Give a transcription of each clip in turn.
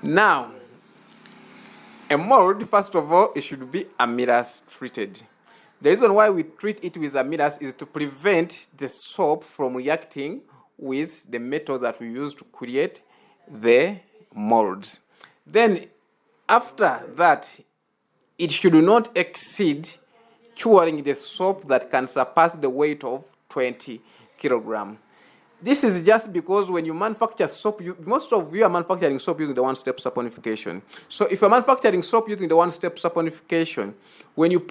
Now, a mold, first of all, it should be amylase treated. The reason why we treat it with amylase is to prevent the soap from reacting with the metal that we use to create the molds. Then, after that, it should not exceed curing the soap that can surpass the weight of 20 kilograms. This is just because when you manufacture soap, most of you are manufacturing soap using the one-step saponification. So if you're manufacturing soap using the one-step saponification, when you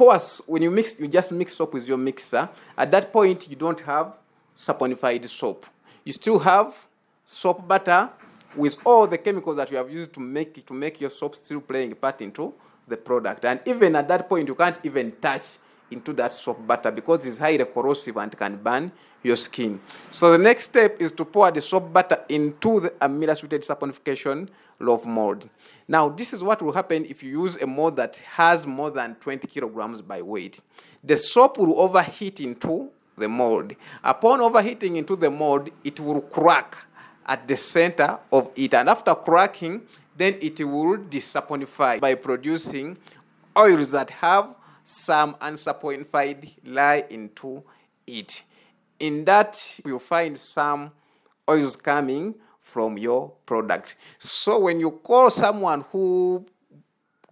mix, you just mix soap with your mixer. At that point, you don't have saponified soap. You still have soap butter with all the chemicals that you have used to make your soap still playing a part into the product. And even at that point, you can't even touch into that soap butter because it's highly corrosive and can burn your skin. So the next step is to pour the soap butter into the amylase-treated saponification loaf mold. Now, this is what will happen if you use a mold that has more than 20 kilograms by weight. The soap will overheat into the mold. Upon overheating into the mold, it will crack at the center of it. And after cracking, then it will desaponify by producing oils that have some unsaponified lye into it. In that, you'll find some oils coming from your product. So when you call someone who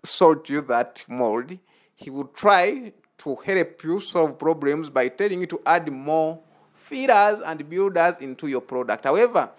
sold you that mold, he will try to help you solve problems by telling you to add more fillers and builders into your product. However,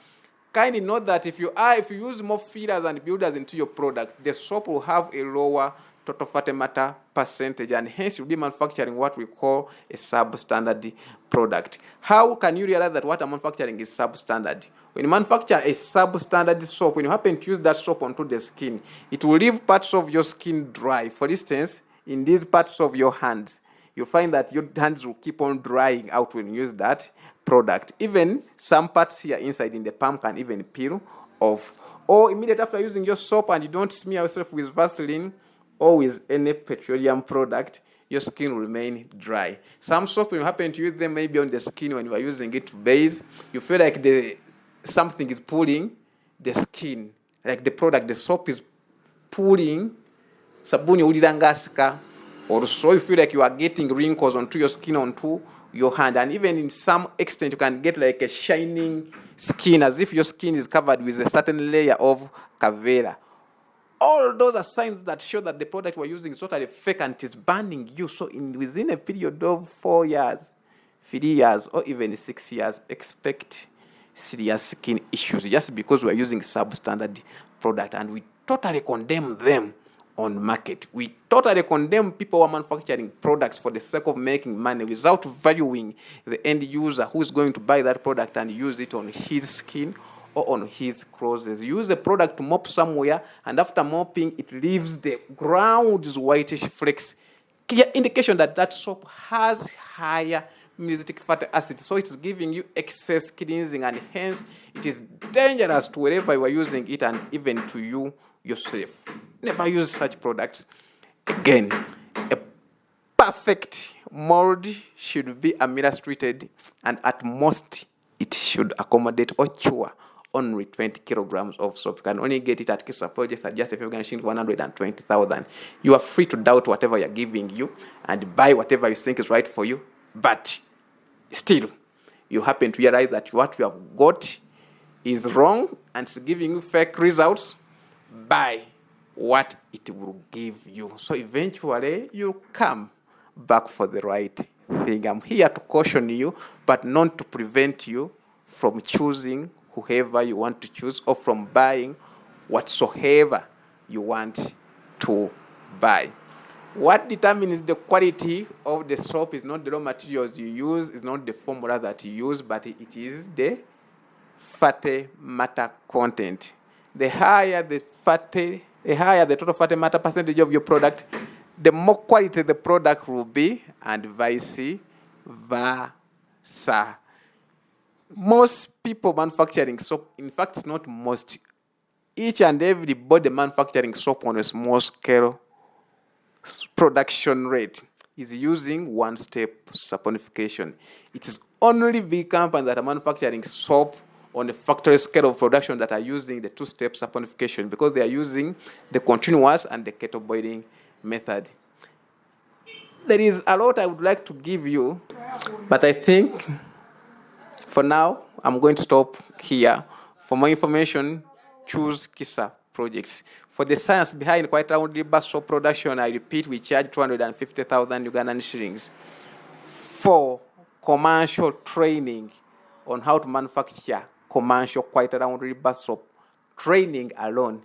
kindly note that if you use more fillers and builders into your product, the soap will have a lower total fatty matter percentage, and hence you'll be manufacturing what we call a substandard product. How can you realize that what I'm manufacturing is substandard? When you manufacture a substandard soap, when you happen to use that soap onto the skin, it will leave parts of your skin dry. For instance, in these parts of your hands, you'll find that your hands will keep on drying out when you use that product. Even some parts here inside in the palm can even peel off. Or immediately after using your soap and you don't smear yourself with Vaseline or with any petroleum product, your skin will remain dry. Some soap, when you happen to use them maybe on the skin when you are using it to bathe, you feel like something is pulling the skin, like the soap is pulling sabuni ulirangasika, or so you feel like you are getting wrinkles onto your skin, onto your hand, and even in some extent you can get like a shining skin as if your skin is covered with a certain layer of cavera. All those are signs that show that the product we're using is totally fake and it is burning you. So within a period of 4 years, 3 years, or even 6 years, expect serious skin issues just because we're using substandard product, and we totally condemn them on market. We totally condemn people who are manufacturing products for the sake of making money without valuing the end user who is going to buy that product and use it on his skin or on his clothes. Use the product to mop somewhere, and after mopping, it leaves the ground's whitish flakes. Clear indication that that soap has higher mineralic fatty acid, so it is giving you excess cleansing, and hence it is dangerous to wherever you are using it and even to you yourself. Never use such products again. A perfect mold should be amylase treated, and at most it should accommodate or cure only 20 kilograms of soap. You can only get it at Kisa Projects at just a few garnishing 120,000. You are free to doubt whatever you're giving you and buy whatever you think is right for you, but still, you happen to realize that what you have got is wrong and it's giving you fake results. Buy what it will give you. So eventually, you come back for the right thing. I'm here to caution you, but not to prevent you from choosing whoever you want to choose or from buying whatsoever you want to buy. What determines the quality of the soap is not the raw materials you use, is not the formula that you use, but it is the fatty matter content. The higher the total fatty matter percentage of your product, the more quality the product will be, and vice versa. Most people manufacturing soap, in fact, it's not most, each and everybody manufacturing soap on a small scale production rate is using one-step saponification. It is only big companies that are manufacturing soap on a factory scale of production that are using the two-step saponification, because they are using the continuous and the kettle boiling method. There is a lot I would like to give you, but I think for now I'm going to stop here. For more information, choose KISA projects. For the science behind White Round River soap production, I repeat, we charge 250,000 Ugandan shillings. For commercial training on how to manufacture commercial White Round River soap, training alone,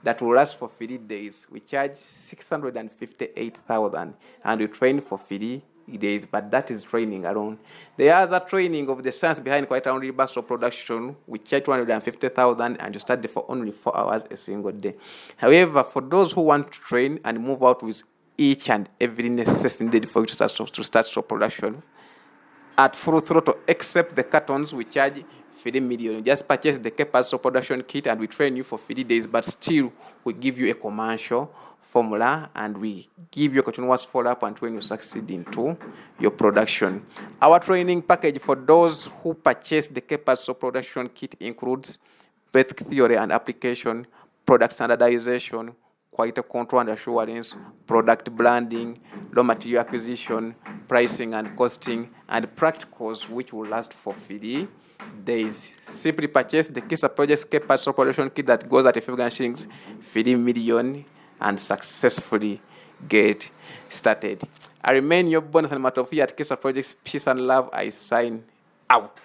that will last for 3 days, we charge 658,000, and we train for 3 days, but that is training alone. The other training of the science behind White Round River soap production, we charge 250,000, and you study for only 4 hours a single day. However, for those who want to train and move out with each and every necessity needed for you to start soap production at full throttle, except the cartons, we charge 3 million. You just purchase the capacity production kit and we train you for 3 days, but still we give you a commercial formula and we give you a continuous follow-up and when you succeed into your production. Our training package for those who purchase the capacity production kit includes basic theory and application, product standardization, quality control and assurance, product branding, raw material acquisition, pricing and costing, and practicals which will last for 3 days. Simply purchase the KISA Projects Capacity Production Kit that goes at a 5 shillings, 3 million, and successfully get started. I remain your bonus and Matofia at KISA Projects. Peace and love. I sign out.